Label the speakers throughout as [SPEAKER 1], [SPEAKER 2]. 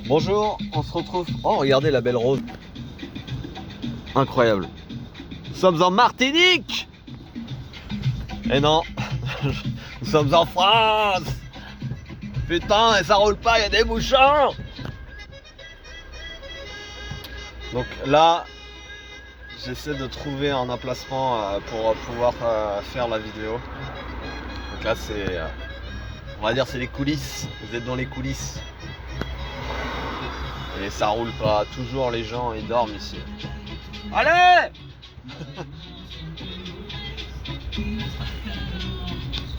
[SPEAKER 1] Bonjour, on se retrouve... Oh, regardez la belle rose. Incroyable. Nous sommes en Martinique. Et non, nous sommes en France. Putain, et ça roule pas, il y a des bouchons. Donc là, j'essaie de trouver un emplacement pour pouvoir faire la vidéo. Donc là, c'est... on va dire c'est les coulisses. Vous êtes dans les coulisses. Et ça roule pas. Toujours les gens, ils dorment ici. Allez!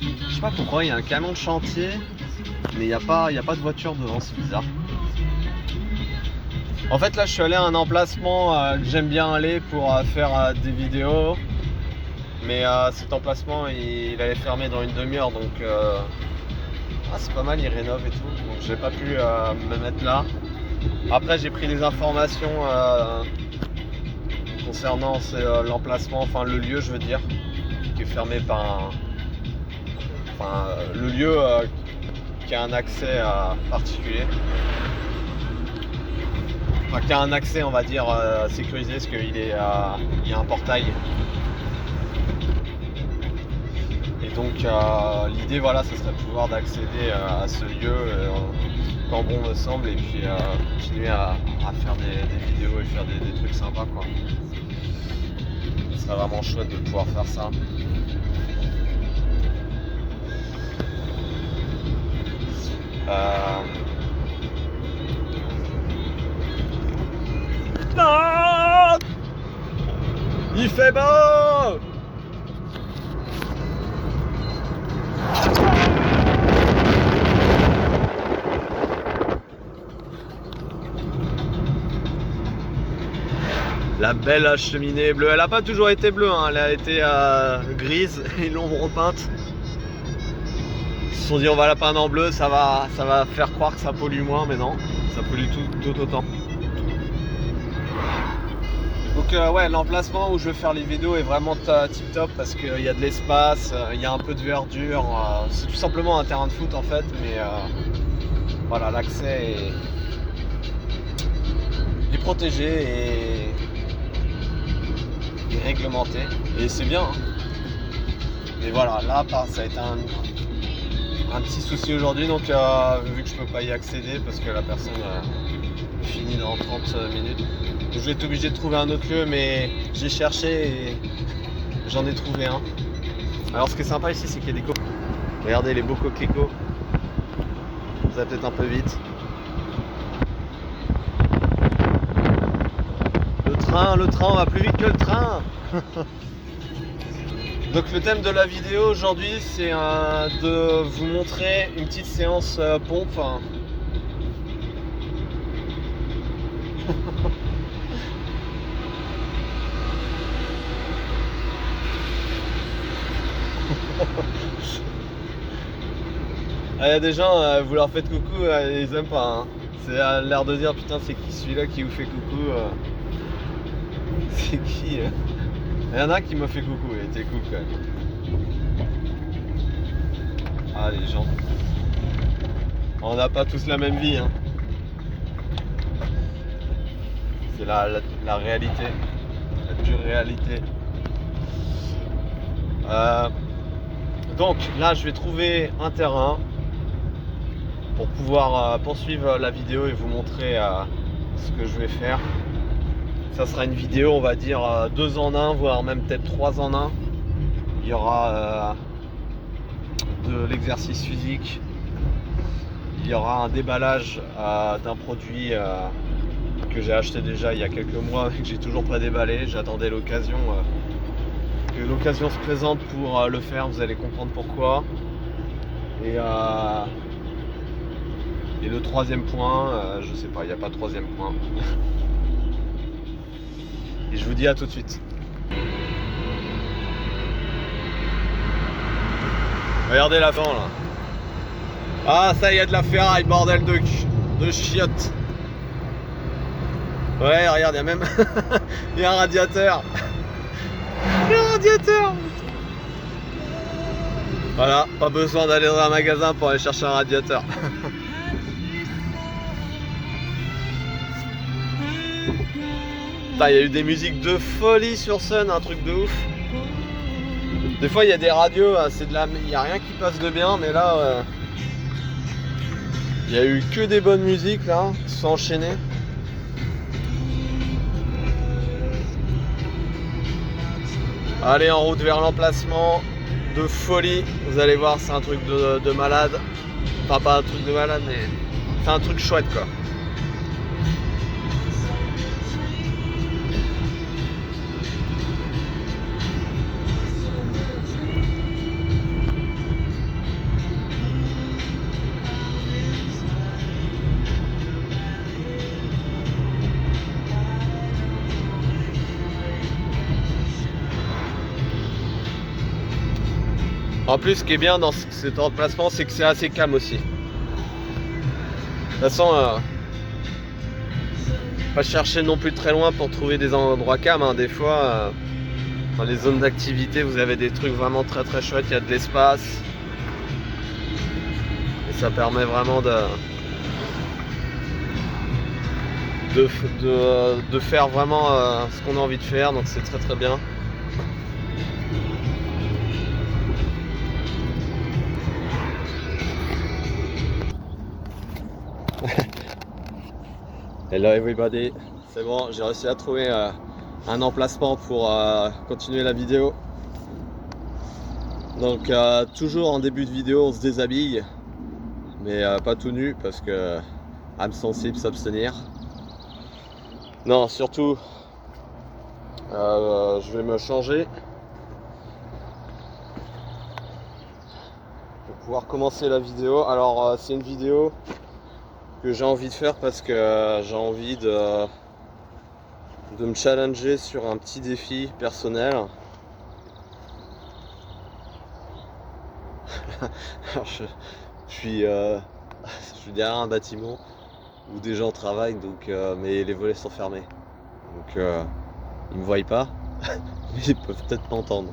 [SPEAKER 1] Je sais pas pourquoi, il y a un camion de chantier, mais il n'y a pas de voiture devant, c'est bizarre. En fait là je suis allé à un emplacement que j'aime bien aller pour faire des vidéos. Mais cet emplacement il allait fermer dans une demi-heure, donc c'est pas mal, il rénove et tout. Donc j'ai pas pu me mettre là. Après j'ai pris des informations concernant l'emplacement, enfin le lieu je veux dire, qui est fermé par le lieu qui a un accès particulier. Enfin, qui a un accès on va dire sécurisé, parce qu'il y a un portail. Et donc l'idée voilà, ce serait de pouvoir d'accéder à ce lieu quand bon me semble, et puis continuer à faire des vidéos et faire des trucs sympas quoi. Ce serait vraiment chouette de pouvoir faire ça. Non, il fait beau. La belle cheminée bleue, elle n'a pas toujours été bleue, hein. Elle a été grise et ils l'ont repeinte. Ils se sont dit on va la peindre en bleu, ça va faire croire que ça pollue moins, mais non, ça pollue tout autant. Donc ouais, l'emplacement où je vais faire les vidéos est vraiment tip top, parce qu'il y a de l'espace, il y a un peu de verdure, c'est tout simplement un terrain de foot en fait, mais voilà, l'accès est protégé et réglementé, et c'est bien hein. Mais voilà, là ça a été un petit souci aujourd'hui, donc vu que je peux pas y accéder parce que la personne finit dans 30 minutes, donc je vais être obligé de trouver un autre lieu, mais j'ai cherché et j'en ai trouvé un. Alors ce qui est sympa ici, c'est qu'il y a des coquelicots. Regardez les beaux coquelicots. Ça va peut-être un peu vite. Le train, on va plus vite que le train. Donc le thème de la vidéo aujourd'hui, c'est de vous montrer une petite séance pompe. Il y a des gens, vous leur faites coucou, ils aiment pas. Hein. C'est l'air de dire putain, c'est qui celui-là qui vous fait coucou c'est qui Il y en a un qui m'a fait coucou, il était cool quand même. Ah les gens, on n'a pas tous la même vie hein. C'est la réalité, la dure réalité. Donc là je vais trouver un terrain pour pouvoir poursuivre la vidéo et vous montrer ce que je vais faire. Ça sera une vidéo on va dire 2 en 1, voire même peut-être 3 en 1. Il y aura de l'exercice physique, il y aura un déballage d'un produit que j'ai acheté déjà il y a quelques mois et que j'ai toujours pas déballé. J'attendais l'occasion, que l'occasion se présente pour le faire, vous allez comprendre pourquoi. Et le troisième point, je sais pas, il n'y a pas de troisième point. Et je vous dis à tout de suite. Regardez l'avant là. Ah ça, il y a de la ferraille, bordel de chiottes. Ouais, regarde, il y a même il y a un radiateur. Il y a un radiateur. Voilà, pas besoin d'aller dans un magasin pour aller chercher un radiateur. Putain, il y a eu des musiques de folie sur Sun, un truc de ouf. Des fois il y a des radios, c'est de la... il n'y a rien qui passe de bien, mais là il y a eu que des bonnes musiques là, qui sont enchaînées. Allez, en route vers l'emplacement de folie. Vous allez voir, c'est un truc de malade. Enfin, pas un truc de malade, mais c'est un truc chouette quoi. En plus, ce qui est bien dans cet emplacement, c'est que c'est assez calme aussi. De toute façon, pas chercher non plus très loin pour trouver des endroits calmes. Hein. Des fois, dans les zones d'activité, vous avez des trucs vraiment très très chouettes. Il y a de l'espace. Et ça permet vraiment de faire vraiment ce qu'on a envie de faire. Donc c'est très très bien. Hello everybody, c'est bon, j'ai réussi à trouver un emplacement pour continuer la vidéo. Donc toujours en début de vidéo on se déshabille, mais pas tout nu parce que âme sensible, s'abstenir. Non, surtout je vais me changer pour pouvoir commencer la vidéo. Alors c'est une vidéo que j'ai envie de faire parce que j'ai envie de me challenger sur un petit défi personnel. Alors je suis derrière un bâtiment où des gens travaillent, donc mais les volets sont fermés, donc ils me voient pas, mais ils peuvent peut-être m'entendre.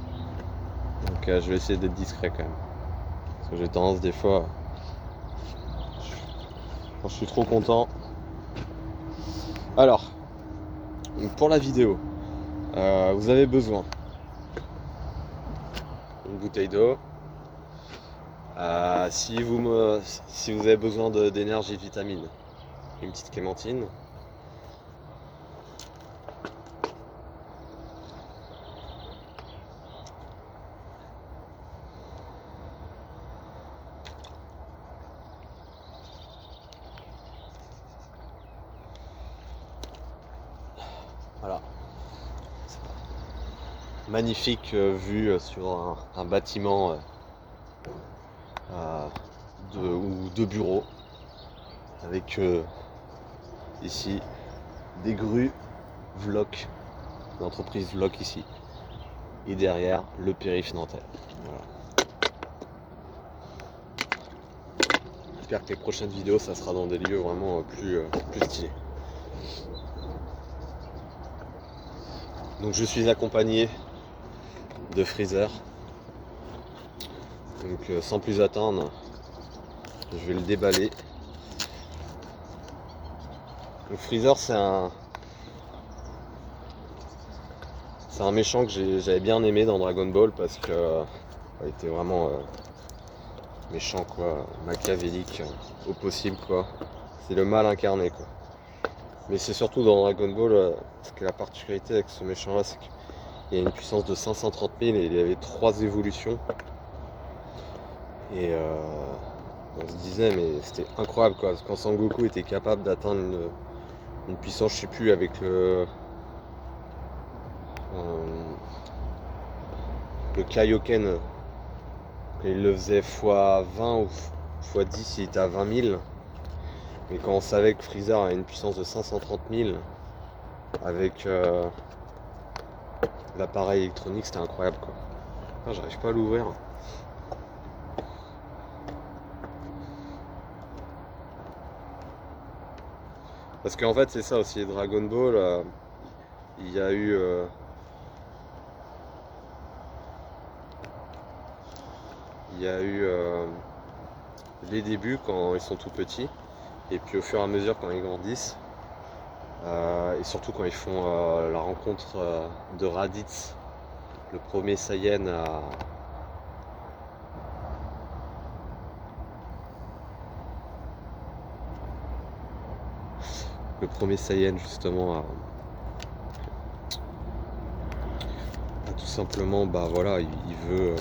[SPEAKER 1] Donc je vais essayer d'être discret quand même, parce que j'ai tendance des fois, quand je suis trop content. Alors, pour la vidéo, vous avez besoin d'une bouteille d'eau. Si vous avez besoin d'énergie, de vitamines, une petite clémentine. Voilà. Magnifique vue sur un bâtiment ou deux bureaux avec ici des grues Vloc, l'entreprise Vloc ici, et derrière le périph' nantais. Voilà. J'espère que les prochaines vidéos ça sera dans des lieux vraiment plus stylés. Donc je suis accompagné de Freezer. Donc sans plus attendre, je vais le déballer. Le Freezer c'est un méchant que j'avais bien aimé dans Dragon Ball parce que il était vraiment méchant quoi, machiavélique au possible quoi. C'est le mal incarné quoi. Mais c'est surtout dans Dragon Ball, ce qui est la particularité avec ce méchant là, c'est qu'il y a une puissance de 530 000 et il y avait 3 évolutions. Et on se disait mais c'était incroyable quoi, parce que quand Sangoku était capable d'atteindre une puissance, je sais plus, avec le Kaioken, il le faisait x20 ou x10, il était à 20 000. Mais quand on savait que Freezer a une puissance de 530 000 avec l'appareil électronique, c'était incroyable quoi. Enfin, j'arrive pas à l'ouvrir. Parce qu'en fait c'est ça aussi, Dragon Ball, il y a eu les débuts quand ils sont tout petits, et puis au fur et à mesure quand ils grandissent, Et surtout quand ils font la rencontre de Raditz, le premier Saiyan à... Le premier Saiyan justement à tout simplement, bah voilà, il veut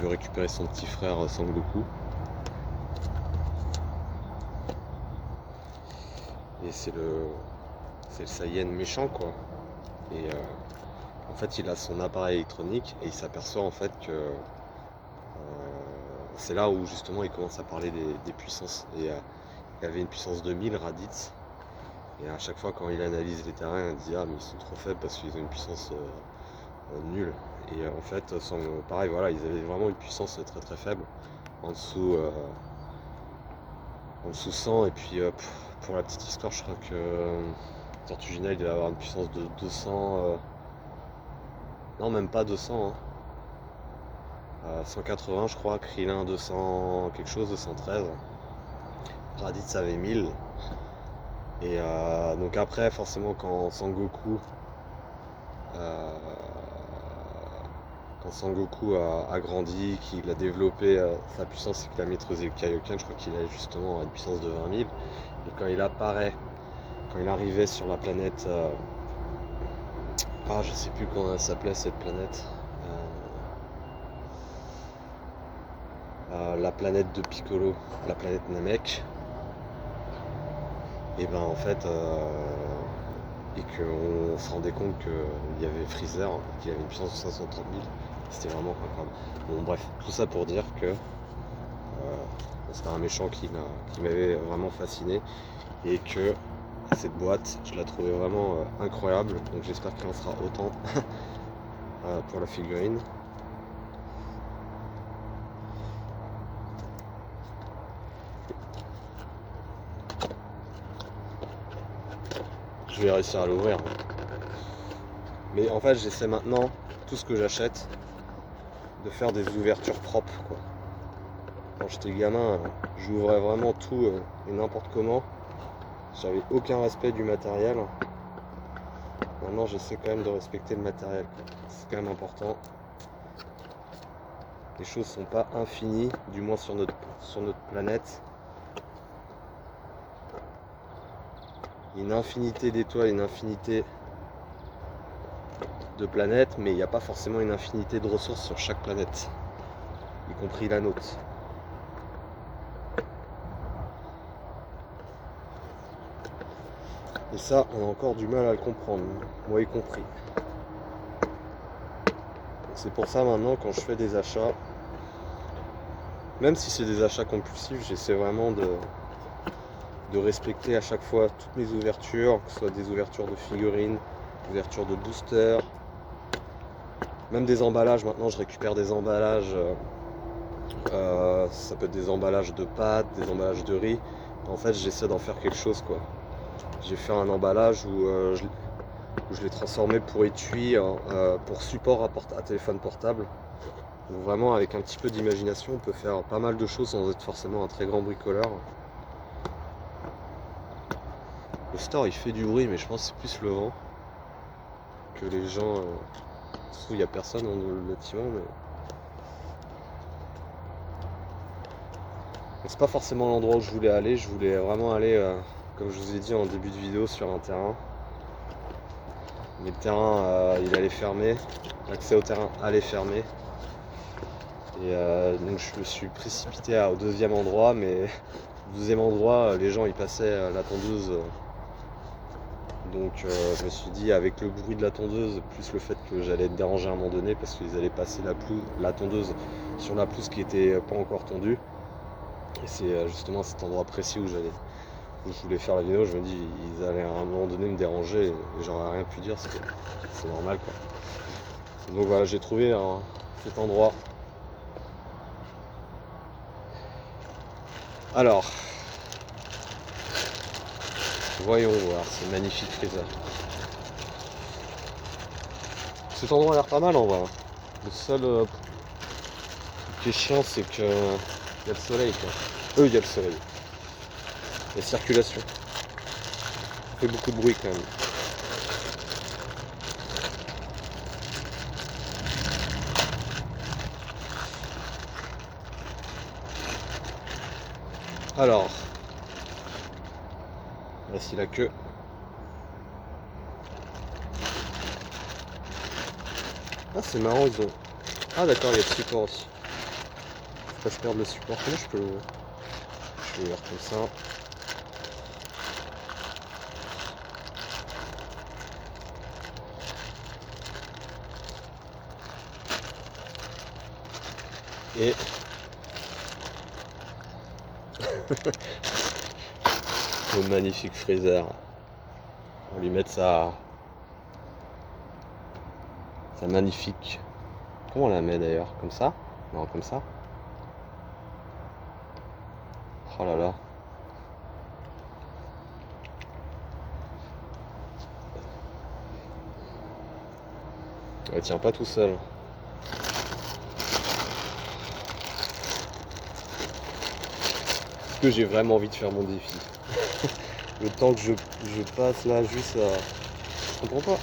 [SPEAKER 1] récupérer son petit frère Sangoku. Et c'est le Saiyan méchant quoi. Et en fait il a son appareil électronique et il s'aperçoit en fait que c'est là où justement il commence à parler des puissances. Et il avait une puissance de 1000 Raditz. Et à chaque fois quand il analyse les terrains, il dit ah mais ils sont trop faibles parce qu'ils ont une puissance nulle. Et en fait pareil voilà, ils avaient vraiment une puissance très très faible. En dessous 100 et puis pour la petite histoire je crois que Tortugina il devait avoir une puissance de 200 non même pas 200 hein. 180 je crois, Krillin 200 quelque chose, 213, Raditz avait 1000 et donc après forcément quand Sangoku a grandi, qu'il a développé sa puissance et qu'il a maîtrisé le Kaioken, je crois qu'il a justement une puissance de 20 000 et quand il arrivait sur la planète je sais plus comment elle s'appelait cette planète, la planète de Piccolo, la planète Namek, et ben en fait et qu'on se rendait compte qu'il y avait Freezer qui avait une puissance de 530 000, c'était vraiment incroyable. Bon bref, tout ça pour dire que c'était un méchant qui m'avait vraiment fasciné et que cette boîte je la trouvais vraiment incroyable, donc j'espère qu'il en sera autant pour la figurine. Je vais réussir à l'ouvrir. Mais en fait j'essaie maintenant, tout ce que j'achète, de faire des ouvertures propres quoi. Quand j'étais gamin, j'ouvrais vraiment tout et n'importe comment. J'avais aucun respect du matériel. Maintenant j'essaie quand même de respecter le matériel quoi. C'est quand même important. Les choses sont pas infinies, du moins sur notre planète. Il y a une infinité d'étoiles, une infinité de planètes, mais il n'y a pas forcément une infinité de ressources sur chaque planète, y compris la nôtre. Et ça, on a encore du mal à le comprendre, moi y compris. C'est pour ça maintenant, quand je fais des achats, même si c'est des achats compulsifs, j'essaie vraiment de respecter à chaque fois toutes mes ouvertures, que ce soit des ouvertures de figurines, des ouvertures de boosters, même des emballages. Maintenant je récupère des emballages, ça peut être des emballages de pâtes, des emballages de riz. En fait j'essaie d'en faire quelque chose quoi. J'ai fait un emballage où je l'ai transformé pour étui, pour support à téléphone portable. Donc vraiment avec un petit peu d'imagination on peut faire pas mal de choses sans être forcément un très grand bricoleur. Le store il fait du bruit mais je pense que c'est plus le vent que les gens. Il n'y a personne dans le bâtiment mais. C'est pas forcément l'endroit où je voulais aller, je voulais vraiment aller, comme je vous ai dit en début de vidéo, sur un terrain. Mais le terrain il allait fermer, l'accès au terrain allait fermer. Et donc je me suis précipité au deuxième endroit, mais au deuxième endroit les gens ils passaient la tondeuse. Donc je me suis dit avec le bruit de la tondeuse, plus le fait que j'allais être dérangé à un moment donné parce qu'ils allaient passer la tondeuse sur la pelouse qui était pas encore tondue. Et c'est justement à cet endroit précis où je voulais faire la vidéo, je me dis ils allaient à un moment donné me déranger et j'aurais rien pu dire, c'est normal quoi. Donc voilà, j'ai trouvé cet endroit. Alors, voyons voir ce magnifique Freezer. Cet endroit a l'air pas mal en vrai. Le seul truc qui est chiant c'est que il y a le soleil quoi. Il y a le soleil. La circulation. fait beaucoup de bruit quand même. Alors, voici la queue. Ah, c'est marrant, ils ont... Ah d'accord, il y a le support aussi. Faut pas se perdre le support. Comment je peux le... Je vais le voir comme ça. Et... le magnifique freezer. On va lui mettre sa magnifique... Comment on la met d'ailleurs? Comme ça? Non, comme ça. Oh là là. Elle tient pas tout seul. Est-ce que j'ai vraiment envie de faire mon défi? Le temps que je passe là juste à... Je comprends pas.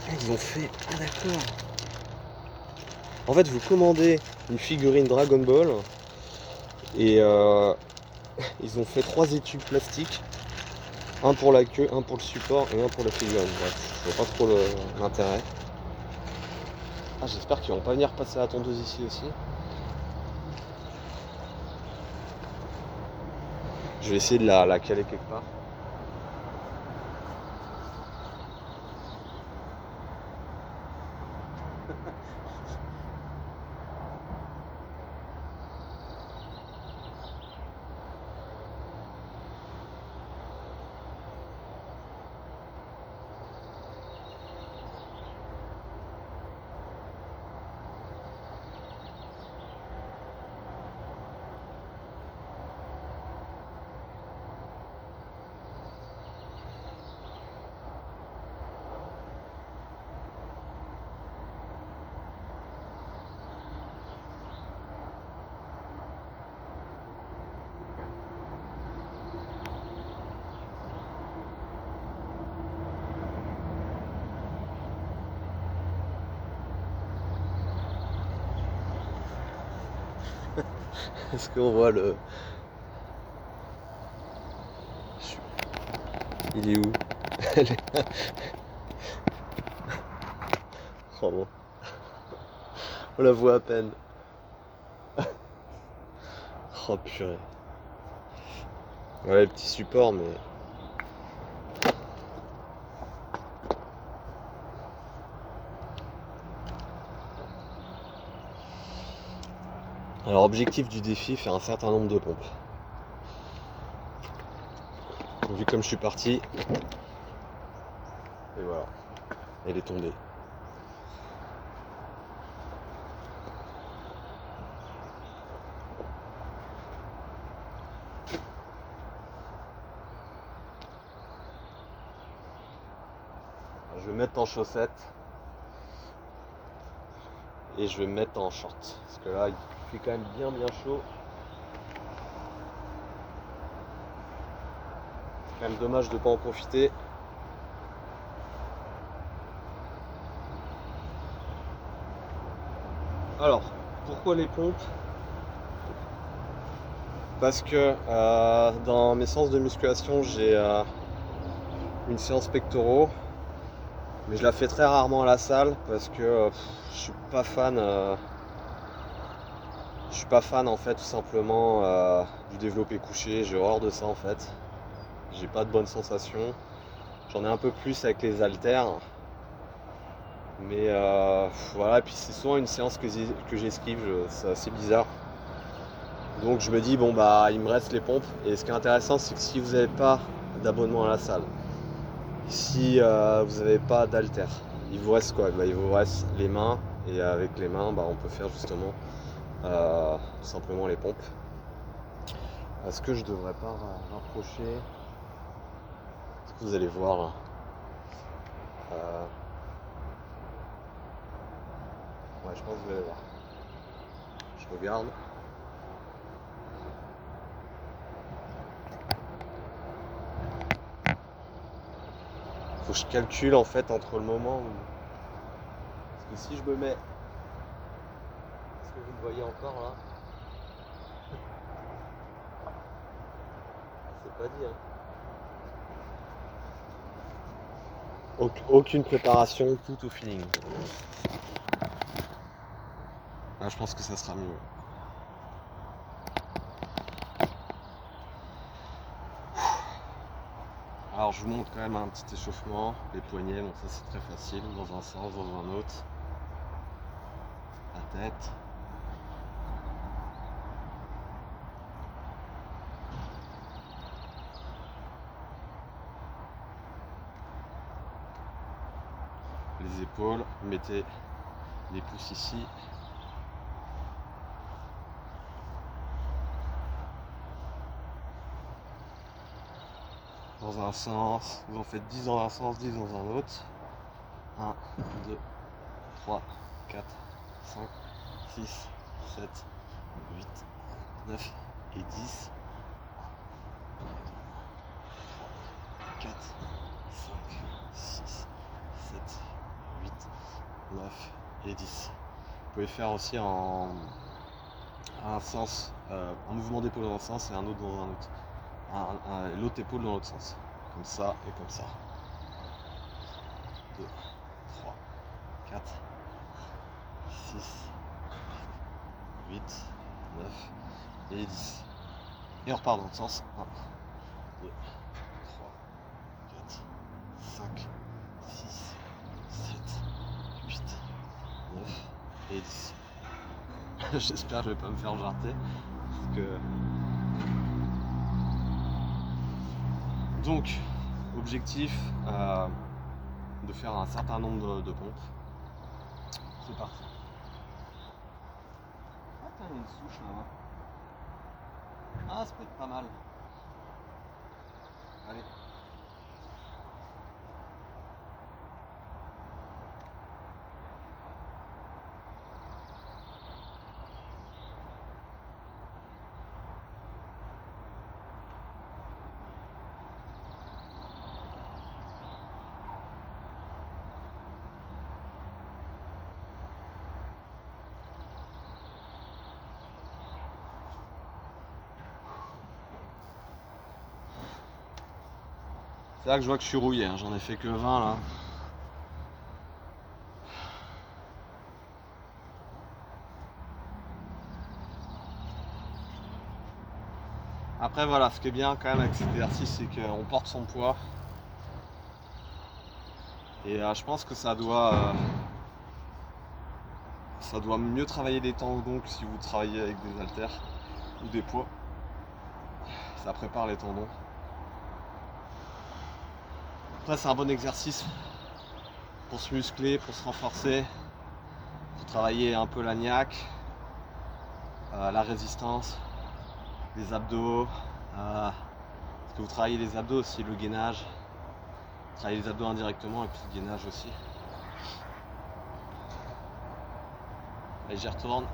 [SPEAKER 1] Ah, ils ont fait... Ah d'accord. En fait, vous commandez une figurine Dragon Ball et ils ont fait 3 étuis plastiques. Un pour la queue, un pour le support et un pour la figurine. Bref, je vois pas trop l'intérêt. Ah, j'espère qu'ils vont pas venir passer la tondeuse ici aussi. Je vais essayer de la caler quelque part. Est-ce qu'on voit le... Il est où? Oh bon. On la voit à peine. Oh purée. Ouais, le petit support, mais... Alors, objectif du défi, faire un certain nombre de pompes. Vu comme je suis parti... Et voilà. Elle est tombée. Je vais me mettre en chaussettes. Et je vais me mettre en short. Parce que là, il fait quand même bien chaud. C'est quand même dommage de ne pas en profiter. Alors, pourquoi les pompes? Parce que dans mes séances de musculation, j'ai une séance pectoraux. Mais je la fais très rarement à la salle parce que je suis pas fan. Je suis pas fan en fait tout simplement du développé couché. J'ai horreur de ça en fait. J'ai pas de bonnes sensations. J'en ai un peu plus avec les haltères. Mais voilà, et puis c'est souvent une séance que j'esquive, c'est assez bizarre. Donc je me dis bon bah il me reste les pompes. Et ce qui est intéressant c'est que si vous n'avez pas d'abonnement à la salle, si vous n'avez pas d'haltères, il vous reste quoi? Bah, il vous reste les mains, et avec les mains bah, on peut faire justement tout simplement les pompes. Est-ce que je devrais pas rapprocher? Est-ce que vous allez voir? Ouais, je pense que vous allez voir. Je regarde. que je calcule en fait entre le moment où... Parce que si je me mets... Est-ce que vous me voyez encore là? C'est pas dit, hein. Aucune préparation, tout au feeling. Là, je pense que ça sera mieux. Alors je vous montre quand même un petit échauffement, les poignets, bon ça c'est très facile, dans un sens, dans un autre. La tête. Les épaules, vous mettez les pouces ici. Dans un sens, vous en faites 10 dans un sens, 10 dans un autre. 1, 2, 3, 4, 5, 6, 7, 8, 9 et 10. 4, 5, 6, 7, 8, 9 et 10. Vous pouvez faire aussi en un sens, un mouvement d'épaule dans un sens et un autre dans un autre. L'autre épaule dans l'autre sens. Comme ça et comme ça. 2, 3, 4, 6, 8, 9 et 10. Et on repart dans l'autre sens. 1, 2, 3, 4, 5, 6, 7, 8, 9 et 10. J'espère que je vais pas me faire jarter. Parce que... Donc, objectif de faire un certain nombre de pompes. C'est parti. Ah, il y a une souche là-bas. Ah, ça peut être pas mal. Allez. C'est là que je vois que je suis rouillé, hein. J'en ai fait que 20 là. Après voilà, ce qui est bien quand même avec cet exercice, c'est qu'on porte son poids. Et je pense que ça doit mieux travailler les tendons que si vous travaillez avec des haltères ou des poids. Ça prépare les tendons. Après c'est un bon exercice pour se muscler, pour se renforcer, pour travailler un peu la niaque, la résistance, les abdos, parce que vous travaillez les abdos aussi, le gainage, vous travaillez les abdos indirectement et puis le gainage aussi. Allez, j'y retourne.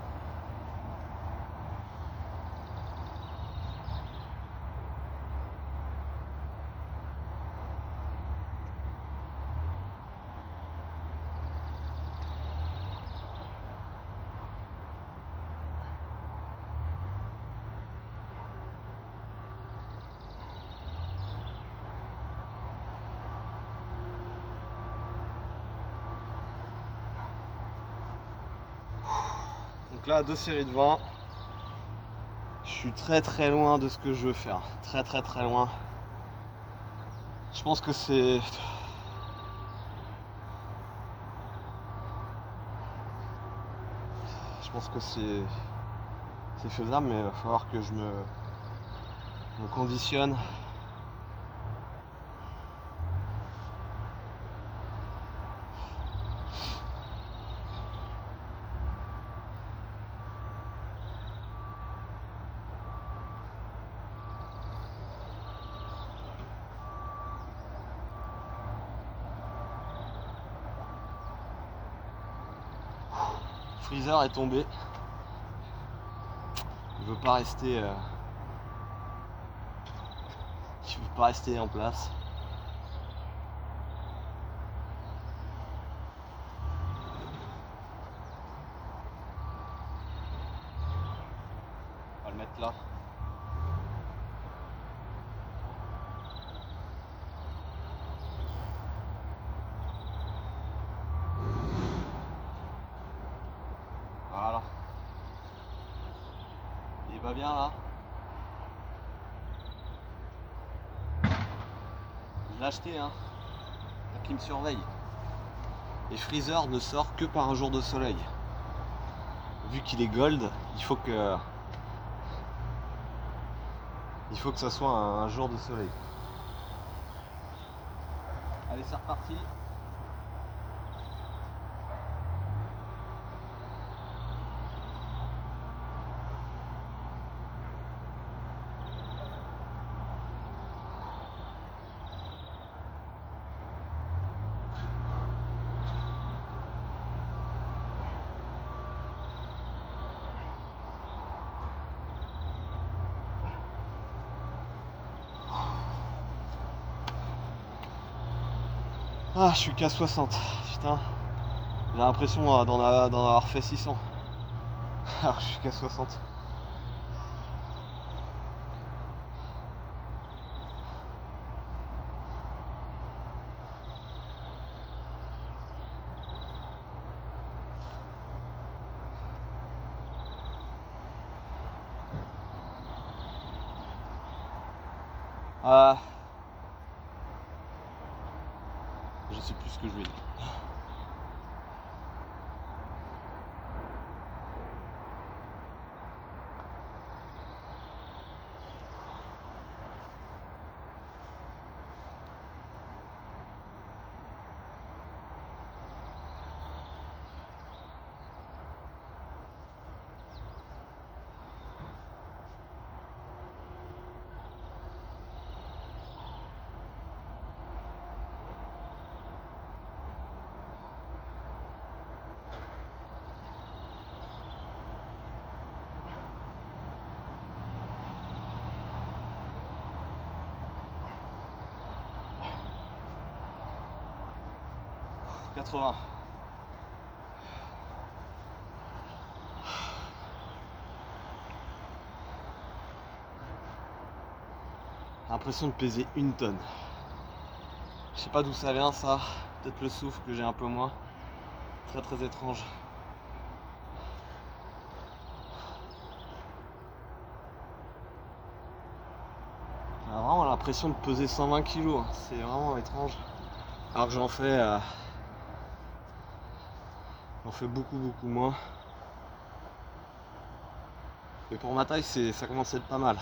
[SPEAKER 1] Donc là, 2 séries de 20. Je suis très loin de ce que je veux faire. Très loin. Je pense que c'est... Je pense que c'est faisable, mais il va falloir que je me conditionne. Freezer est tombé. Il veut pas rester. Il veut pas rester en place. va bien là? Je l'ai acheté, hein. Pour qu'il me surveille. Et Freezer ne sort que par un jour de soleil. Vu qu'il est gold, il faut que ça soit un jour de soleil. Allez, c'est reparti. Ah, je suis qu'à 60, putain. J'ai l'impression d'en avoir fait 600. Alors je suis qu'à 60. Ah, je sais plus ce que je vais dire. « 80. L'impression de peser 1 tonne. Je sais pas d'où ça vient ça. Peut-être le souffle que j'ai un peu moins. Très très étrange. J'ai vraiment l'impression de peser 120 kg. C'est vraiment étrange. Alors que j'en fais beaucoup moins. Et pour ma taille, ça commence à être pas mal.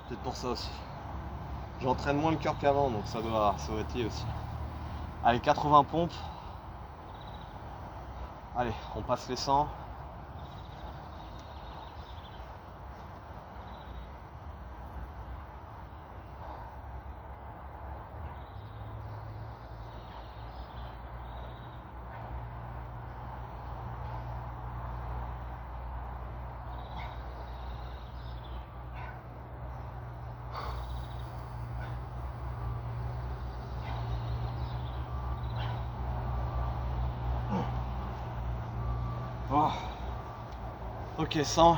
[SPEAKER 1] Peut-être pour ça aussi. J'entraîne moins le cœur qu'avant, donc ça doit être lié aussi. Allez, 80 pompes. Allez, on passe les 100. Oh. Ok, 100.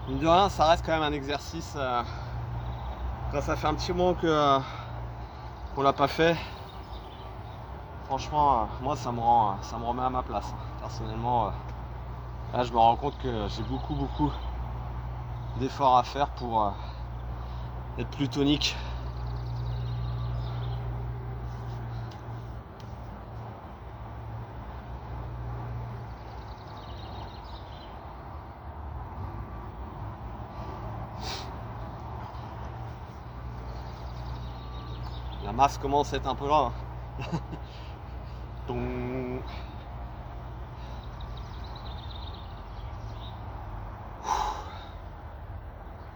[SPEAKER 1] Mine de rien, ça reste quand même un exercice. Quand ça fait un petit moment qu'on l'a pas fait, franchement, moi ça me remet à ma place. Personnellement, là je me rends compte que j'ai beaucoup d'efforts à faire pour être plus tonique. La masse commence à être un peu là. Donc...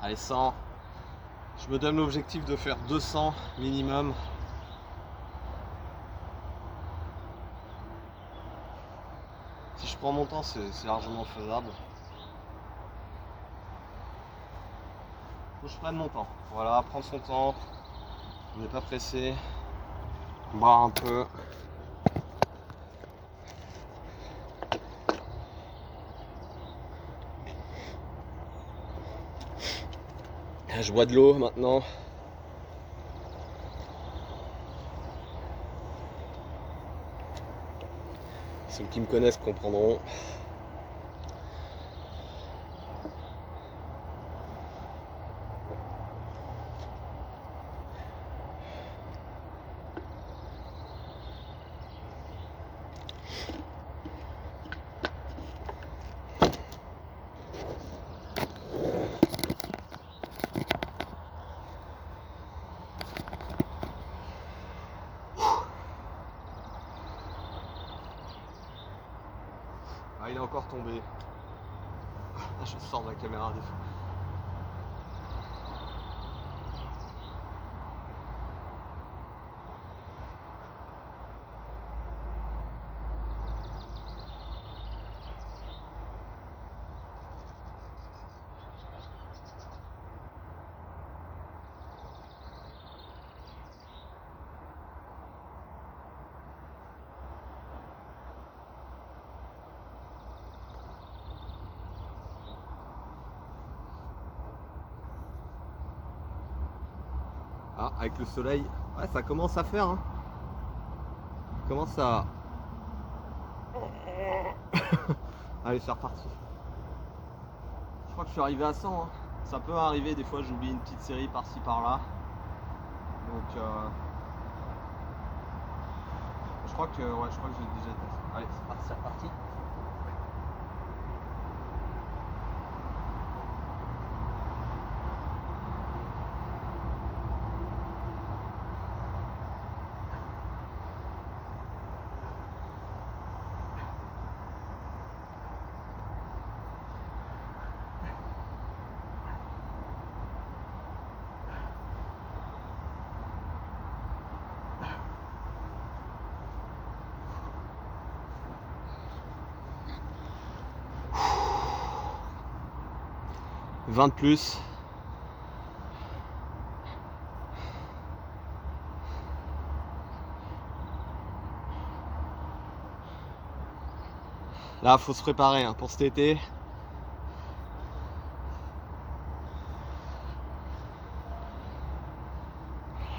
[SPEAKER 1] Allez, 100. Je me donne l'objectif de faire 200 minimum. Si je prends mon temps, c'est largement faisable. Faut que je prenne mon temps. Voilà, prendre son temps. On n'est pas pressé. Boire un peu. Je bois de l'eau maintenant. Ceux qui me connaissent comprendront. Ah, il est encore tombé. Je sors de la caméra des fois. Ah, avec le soleil, ouais, ça commence à faire. Hein. Ça commence à... Allez, c'est reparti. Je crois que je suis arrivé à 100. Hein. Ça peut arriver, des fois j'oublie une petite série par-ci par-là. Donc, je crois que j'ai déjà testé. Allez, c'est reparti. « 20 de plus. » Là, faut se préparer hein, pour cet été.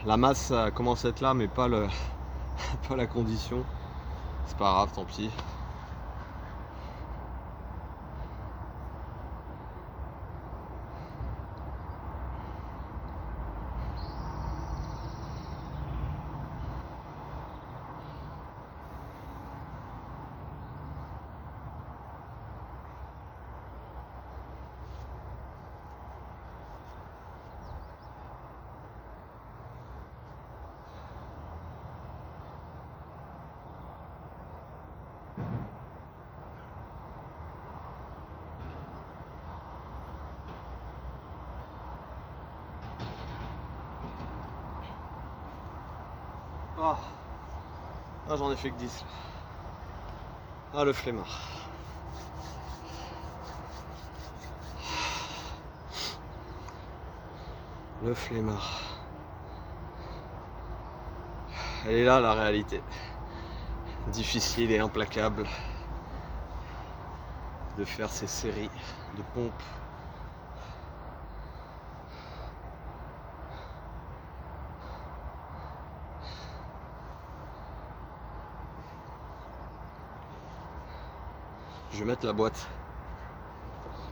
[SPEAKER 1] La masse commence à être là, mais pas pas la condition. C'est pas grave, tant pis. Ah, j'en ai fait que 10. Ah, le flemmard. Le flemmard. Elle est là, la réalité. Difficile et implacable de faire ces séries de pompes. Je vais mettre la boîte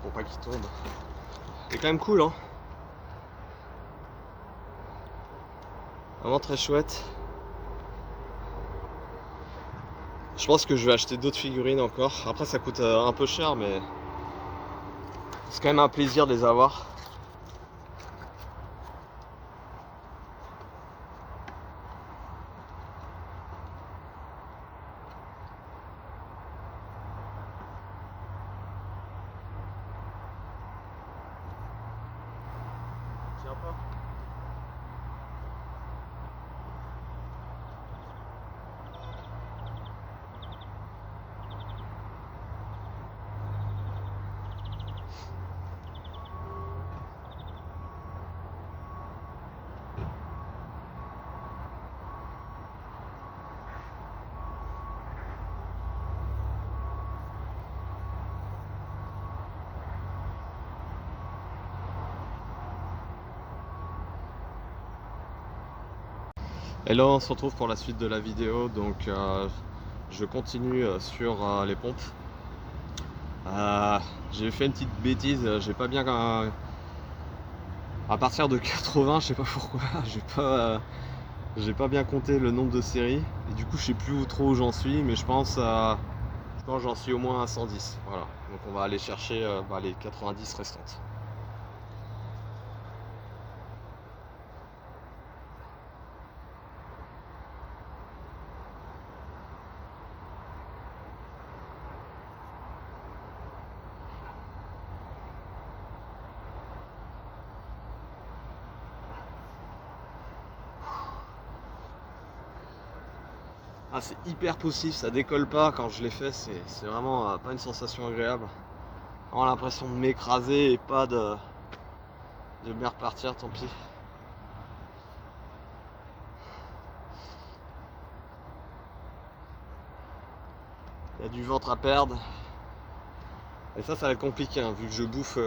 [SPEAKER 1] pour pas qu'il tombe. C'est quand même cool, hein. Vraiment très chouette. Je pense que je vais acheter d'autres figurines encore. Après, ça coûte un peu cher, mais c'est quand même un plaisir de les avoir. Tiens pas. Et là on se retrouve pour la suite de la vidéo, donc je continue sur les pompes. J'ai fait une petite bêtise, j'ai pas bien à partir de 80, je sais pas pourquoi, j'ai pas bien compté le nombre de séries et du coup je sais plus où trop où j'en suis, mais je pense que j'en suis au moins à 110. Voilà, donc on va aller chercher les 90 restantes. Ah, c'est hyper poussif, ça décolle pas quand je l'ai fait, c'est vraiment pas une sensation agréable. Vraiment l'impression de m'écraser et pas de bien repartir, tant pis. Il y a du ventre à perdre. Et ça va être compliqué, hein, vu que je bouffe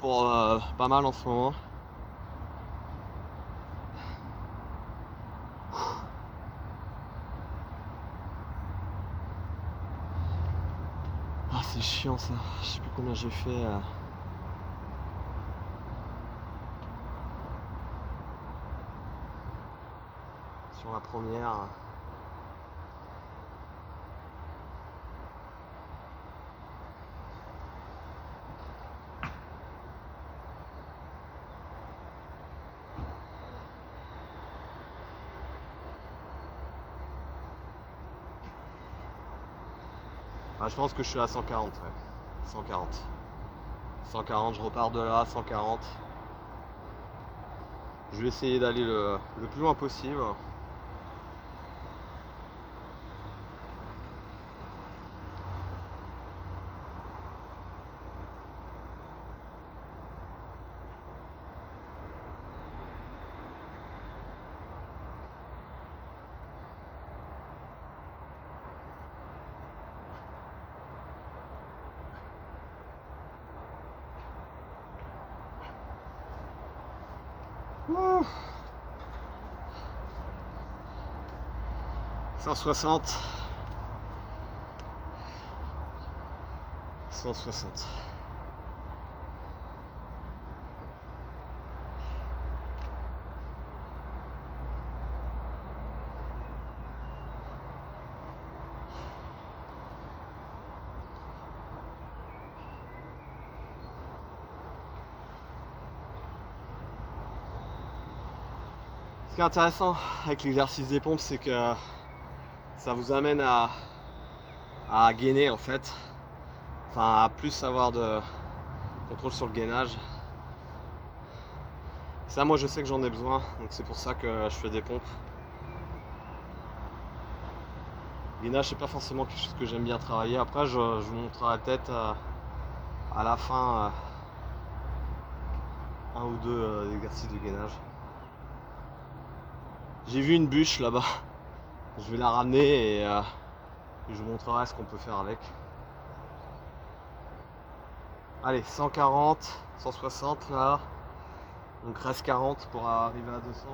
[SPEAKER 1] pour pas mal en ce moment. Ah, c'est chiant ça, je sais plus combien j'ai fait. Sur la première. Ah, je pense que je suis à 140, ouais. 140. 140, je repars de là, 140. Je vais essayer d'aller le plus loin possible. Ouh. 160. 160. Ce qui est intéressant avec l'exercice des pompes, c'est que ça vous amène à gainer en fait. Enfin, à plus avoir de contrôle sur le gainage. Ça, moi je sais que j'en ai besoin, donc c'est pour ça que je fais des pompes. Le gainage, c'est pas forcément quelque chose que j'aime bien travailler. Après, je vous montrerai peut-être à la fin un ou deux exercices de gainage. J'ai vu une bûche là-bas. Je vais la ramener et je vous montrerai ce qu'on peut faire avec. Allez, 140, 160 là. Donc reste 40 pour arriver à 200.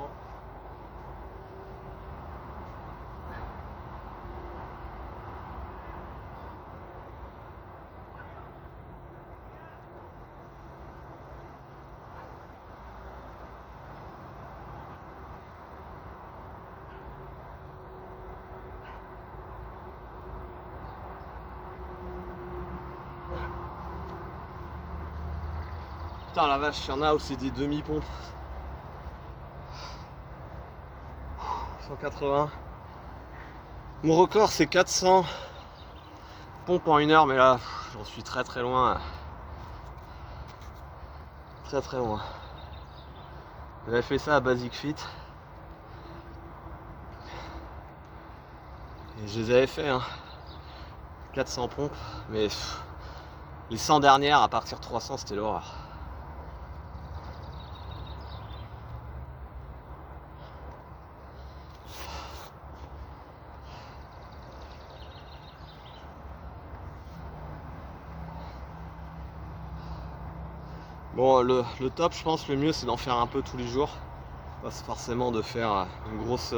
[SPEAKER 1] Putain la vache, il y en a où c'est des demi-pompes. 180. Mon record c'est 400 pompes en 1 heure, mais là j'en suis très très loin. Très très loin. J'avais fait ça à Basic Fit. Et je les avais fait, hein. 400 pompes, mais les 100 dernières à partir de 300 c'était l'horreur. Bon, le top, je pense, le mieux, c'est d'en faire un peu tous les jours. Pas forcément de faire une grosse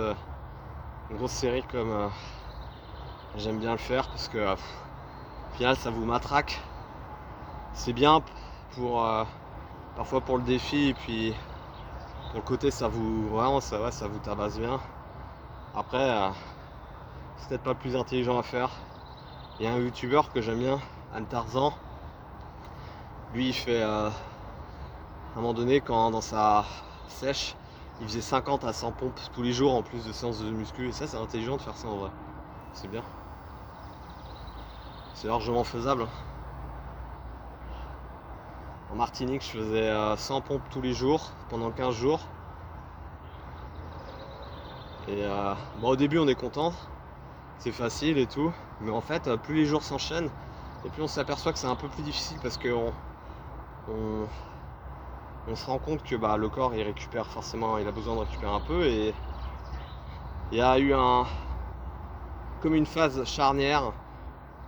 [SPEAKER 1] série comme J'aime bien le faire parce que au final ça vous matraque. C'est bien pour parfois pour le défi et puis pour le côté ça vous vraiment ça vous tabasse bien. Après c'est peut-être pas le plus intelligent à faire. Il y a un youtubeur que j'aime bien, Anne Tarzan. Lui il fait à un moment donné quand dans sa sèche il faisait 50 à 100 pompes tous les jours en plus de séances de muscu et ça c'est intelligent de faire ça en vrai. C'est bien. C'est largement faisable. En Martinique, je faisais 100 pompes tous les jours pendant 15 jours. Et au début, on est content, c'est facile et tout. Mais en fait, plus les jours s'enchaînent, et plus on s'aperçoit que c'est un peu plus difficile parce qu'on se rend compte que le corps il récupère forcément, il a besoin de récupérer un peu. Et il y a eu comme une phase charnière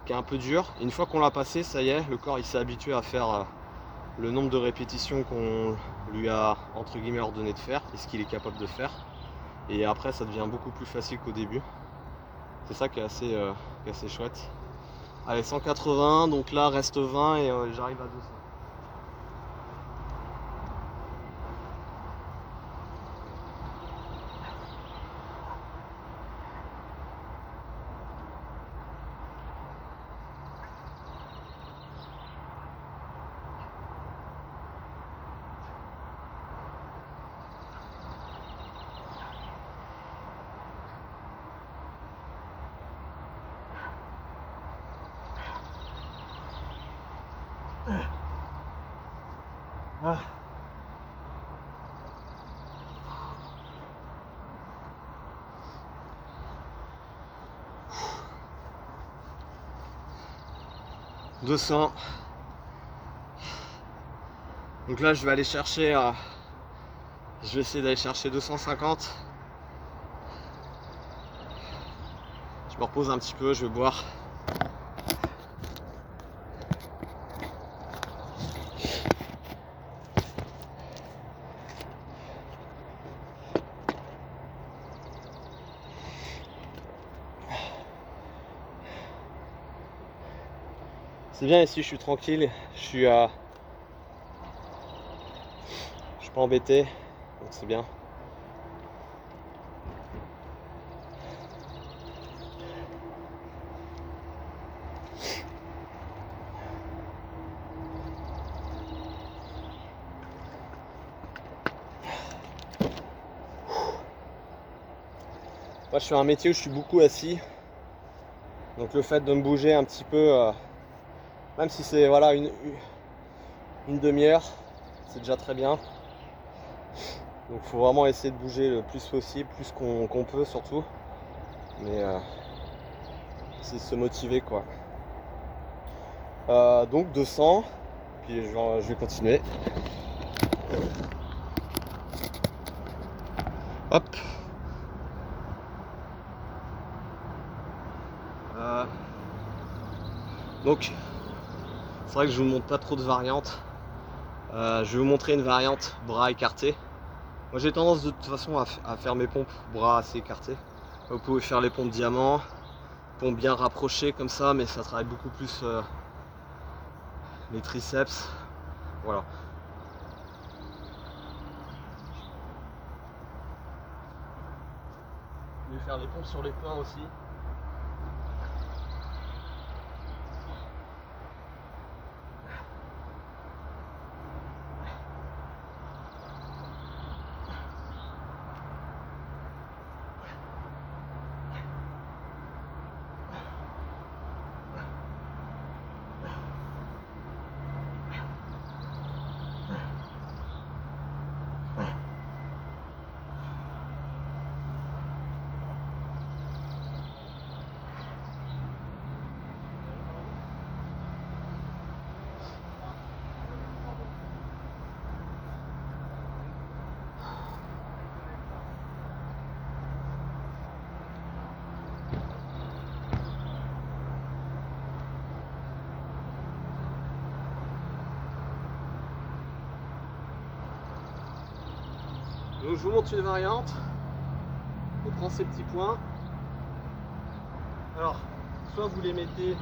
[SPEAKER 1] qui est un peu dure. Et une fois qu'on l'a passé, ça y est, le corps il s'est habitué à faire le nombre de répétitions qu'on lui a entre guillemets ordonné de faire et ce qu'il est capable de faire. Et après ça devient beaucoup plus facile qu'au début. C'est ça qui est assez chouette. Allez, 180, donc là reste 20 et j'arrive à 200. Ah. « 200. Donc là je vais aller chercher je vais essayer d'aller chercher 250. Je me repose un petit peu, je vais boire. C'est bien ici, je suis tranquille, je suis pas embêté, donc c'est bien. Moi je fais un métier où je suis beaucoup assis, donc le fait de me bouger un petit peu, même si c'est voilà une demi-heure, c'est déjà très bien. Donc il faut vraiment essayer de bouger le plus possible, plus qu'on peut surtout. Mais c'est se motiver quoi. Donc 200, puis je vais continuer. Hop. Donc c'est vrai que je vous montre pas trop de variantes. Je vais vous montrer une variante bras écartés. Moi j'ai tendance de toute façon à faire mes pompes bras assez écartés. Vous pouvez faire les pompes diamant, pompes bien rapprochées comme ça, mais ça travaille beaucoup plus les triceps. Voilà. Je vais faire les pompes sur les poings aussi. Donc je vous montre une variante. On prend ces petits points. Alors, soit vous les mettez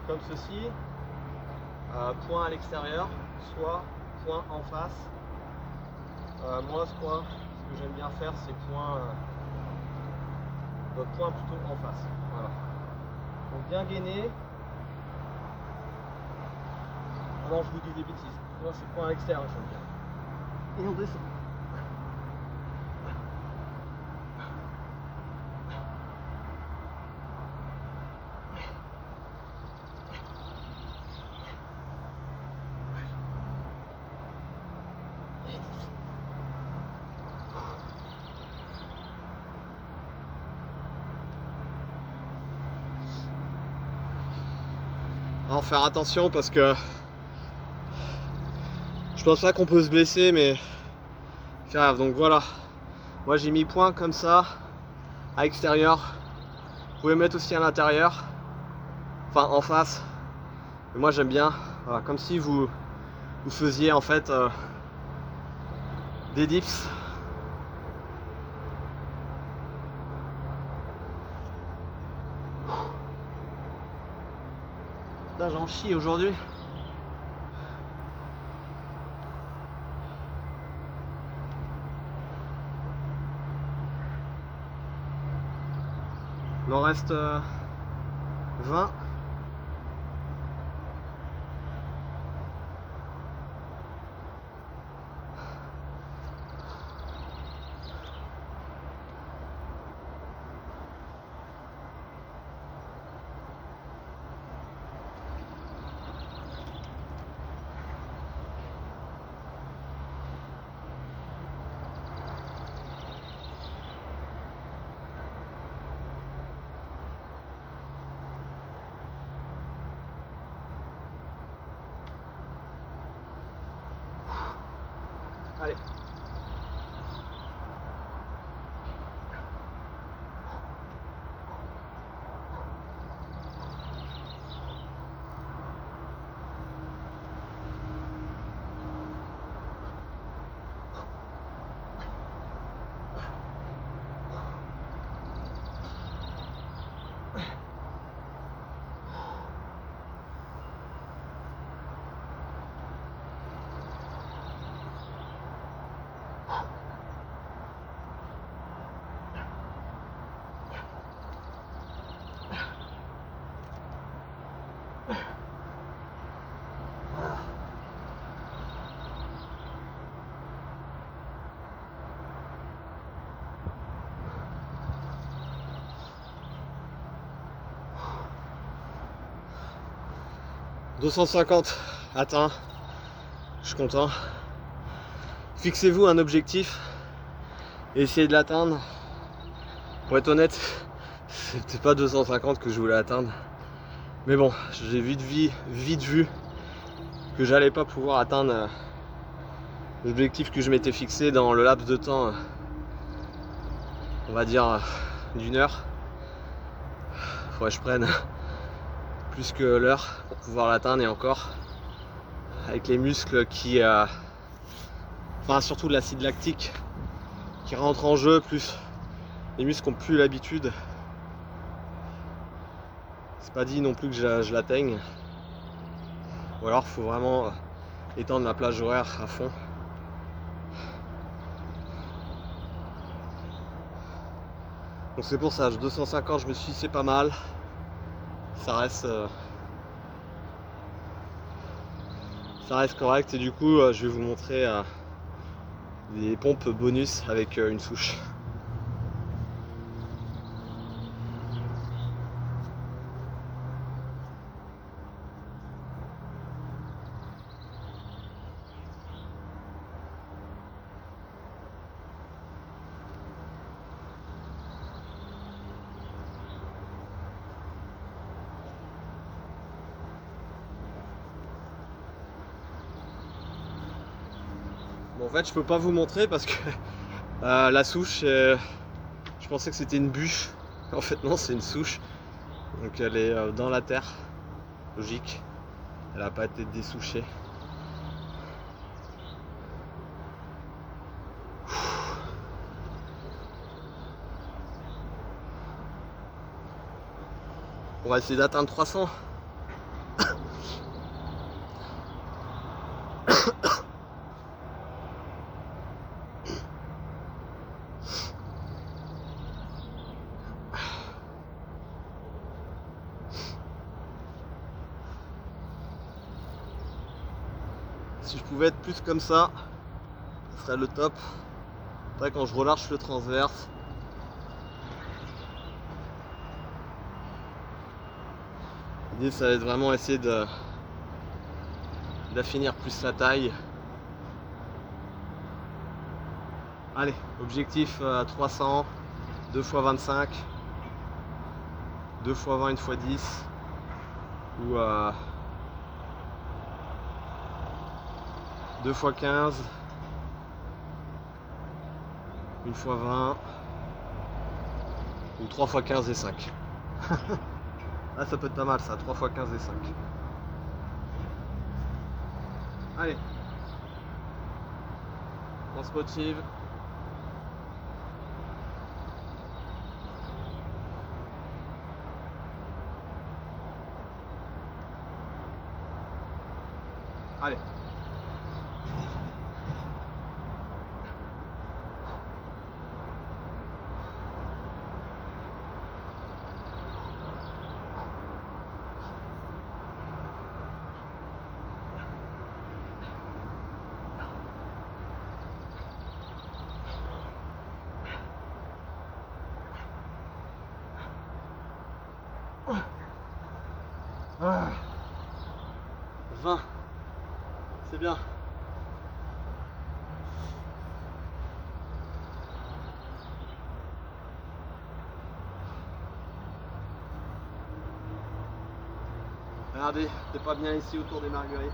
[SPEAKER 1] comme ceci, point à l'extérieur, soit point en face. Moi, ce que j'aime bien faire, c'est point plutôt en face. Voilà. Donc bien gainé. Non, je vous dis des bêtises. Moi, c'est point à l'extérieur, j'aime bien. Et on descend. Alors, faire attention parce que je pense pas qu'on peut se blesser, mais grave. Donc voilà, moi j'ai mis point comme ça à l'extérieur. Vous pouvez mettre aussi à l'intérieur, enfin en face. Et moi j'aime bien, voilà, comme si vous faisiez en fait des dips. Là j'en chie aujourd'hui. Il en reste 20. Allez. « 250 atteint, je suis content. Fixez-vous un objectif et essayez de l'atteindre. Pour être honnête, c'était pas 250 que je voulais atteindre. Mais bon, j'ai vite vu que j'allais pas pouvoir atteindre l'objectif que je m'étais fixé dans le laps de temps, on va dire d'1 heure. Faudrait que je prenne plus que l'heure pour pouvoir l'atteindre, et encore avec les muscles qui enfin surtout l'acide lactique qui rentre en jeu, plus les muscles n'ont plus l'habitude. C'est pas dit non plus que je l'atteigne, ou alors faut vraiment étendre la plage horaire à fond. Donc c'est pour ça, 250, je me suis dit c'est pas mal. Ça reste correct, et du coup je vais vous montrer des pompes bonus avec une souche. Bon, en fait je peux pas vous montrer parce que la souche, je pensais que c'était une bûche, en fait non, c'est une souche, donc elle est dans la terre, logique, elle n'a pas été dessouchée. On va essayer d'atteindre 300. Si je pouvais être plus comme ça, ce serait le top. Après, quand je relâche le transverse, l'idée ça va être vraiment essayer d'affinir plus la taille. Allez, objectif 300, 2 x 25, 2 x 20, 1 x 10, ou 2 x 15, 1 x 20, ou 3 x 15 et 5. Ah, ça peut être pas mal ça, 3 x 15 et 5. Allez, on se motive. Allez. Ah. 20, c'est bien. Regardez, t'es pas bien ici autour des marguerites.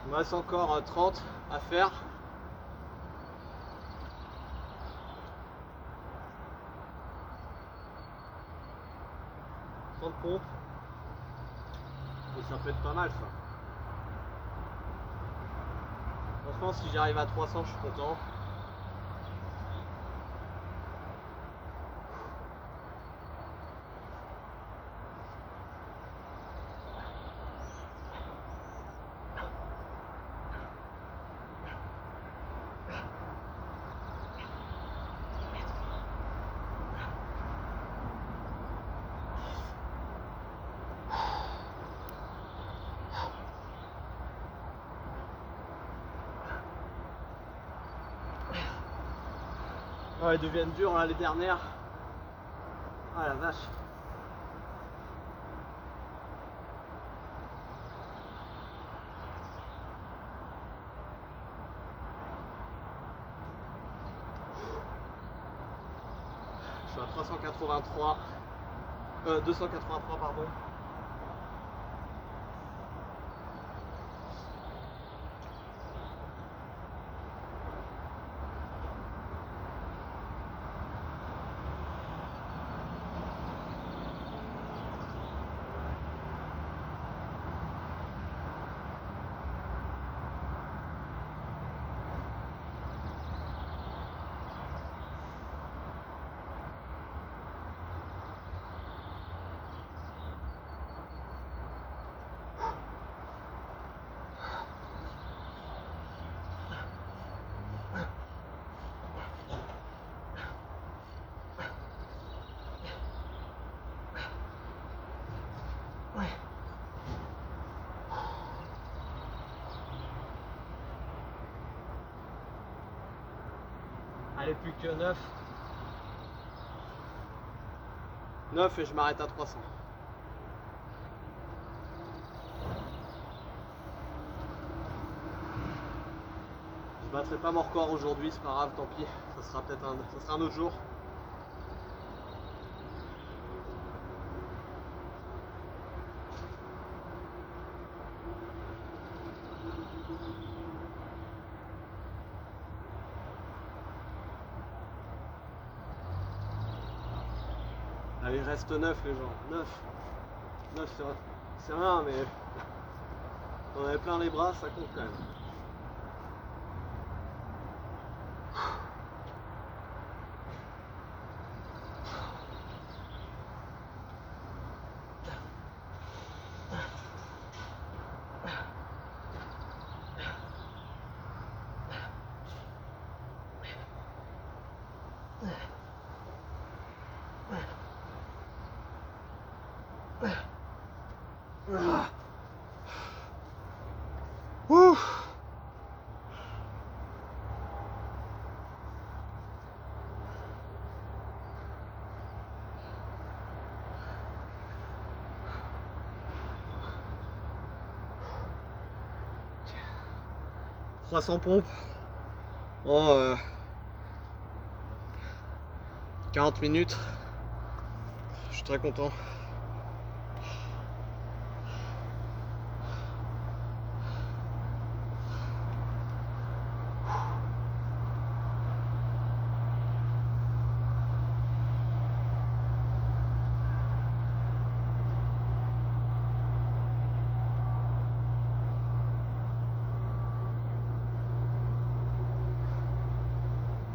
[SPEAKER 1] Il me reste encore 30 à faire. Pompes. Et ça peut être pas mal ça. Franchement, si j'arrive à 300, je suis content. Ouais, elles deviennent dures là, les dernières. Ah la vache. Je suis à 383. 283 pardon. Allez, plus que 9. 9 et je m'arrête à 300. Je battrai pas mon record aujourd'hui, c'est pas grave, tant pis. Ça sera peut-être un autre jour. Allez, il reste 9 les gens. 9 c'est rien, mais on avait plein les bras, ça compte quand même. Ouh. « 300 pompes en 40 minutes. Je suis très content.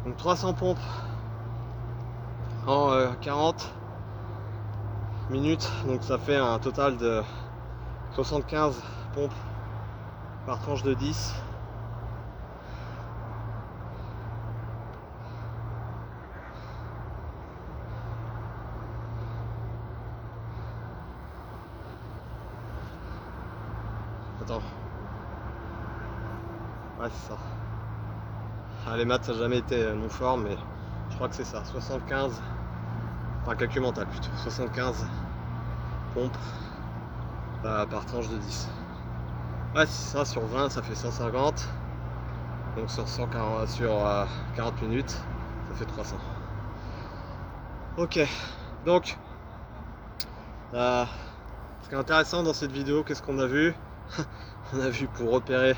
[SPEAKER 1] Donc 300 pompes en 40 minutes, donc ça fait un total de 75 pompes par tranche de 10. Attends. Ouais, c'est ça. Ah, les maths ça n'a jamais été mon fort, mais je crois que c'est ça. 75, enfin calcul mental plutôt. 75 pompes par tranche de 10. Ouais, c'est ça, sur 20 ça fait 150. Donc sur 140, sur 40 minutes, ça fait 300. Ok, donc ce qui est intéressant dans cette vidéo, qu'est-ce qu'on a vu? On a vu pour repérer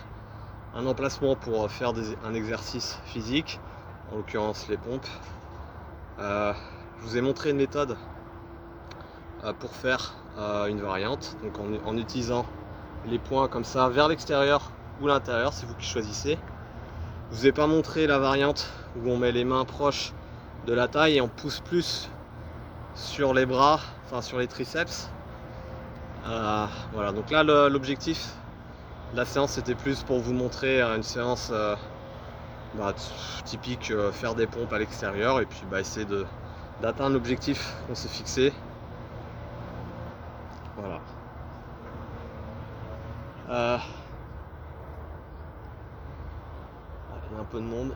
[SPEAKER 1] un emplacement pour faire un exercice physique, en l'occurrence les pompes. Je vous ai montré une méthode pour faire une variante, donc en utilisant les points comme ça vers l'extérieur ou l'intérieur, c'est vous qui choisissez. Je vous ai pas montré la variante où on met les mains proches de la taille et on pousse plus sur les bras, enfin sur les triceps. Voilà, donc là l'objectif de la séance c'était plus pour vous montrer une séance typique, faire des pompes à l'extérieur et puis essayer d'atteindre l'objectif qu'on s'est fixé. Voilà. Il y a un peu de monde.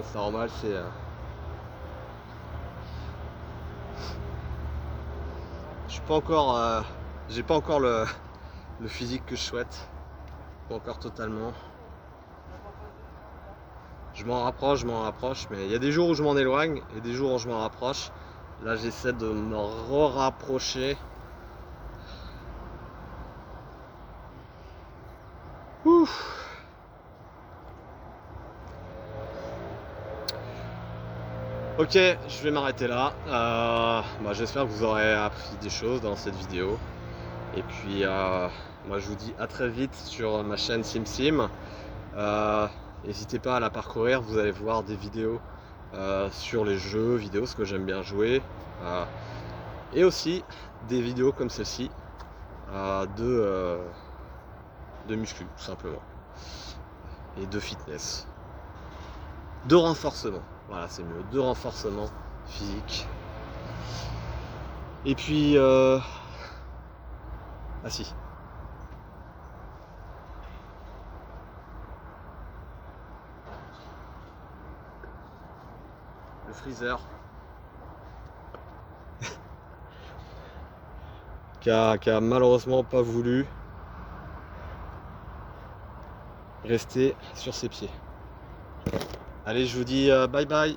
[SPEAKER 1] C'est normal, c'est je suis pas encore j'ai pas encore le physique que je souhaite, pas encore totalement. Je m'en rapproche, mais il y a des jours où je m'en éloigne et des jours où je m'en rapproche. Là j'essaie de me rapprocher. Ouf. Ok, je vais m'arrêter là. J'espère que vous aurez appris des choses dans cette vidéo. Et puis moi je vous dis à très vite sur ma chaîne SimSim. N'hésitez pas à la parcourir, vous allez voir des vidéos sur les jeux vidéo, ce que j'aime bien jouer. Et aussi des vidéos comme celle-ci de muscu tout simplement. Et de fitness. De renforcement. Voilà, c'est mieux. De renforcement physique. Et puis ah si. Le freezer. qui a malheureusement pas voulu rester sur ses pieds. Allez, je vous dis bye bye.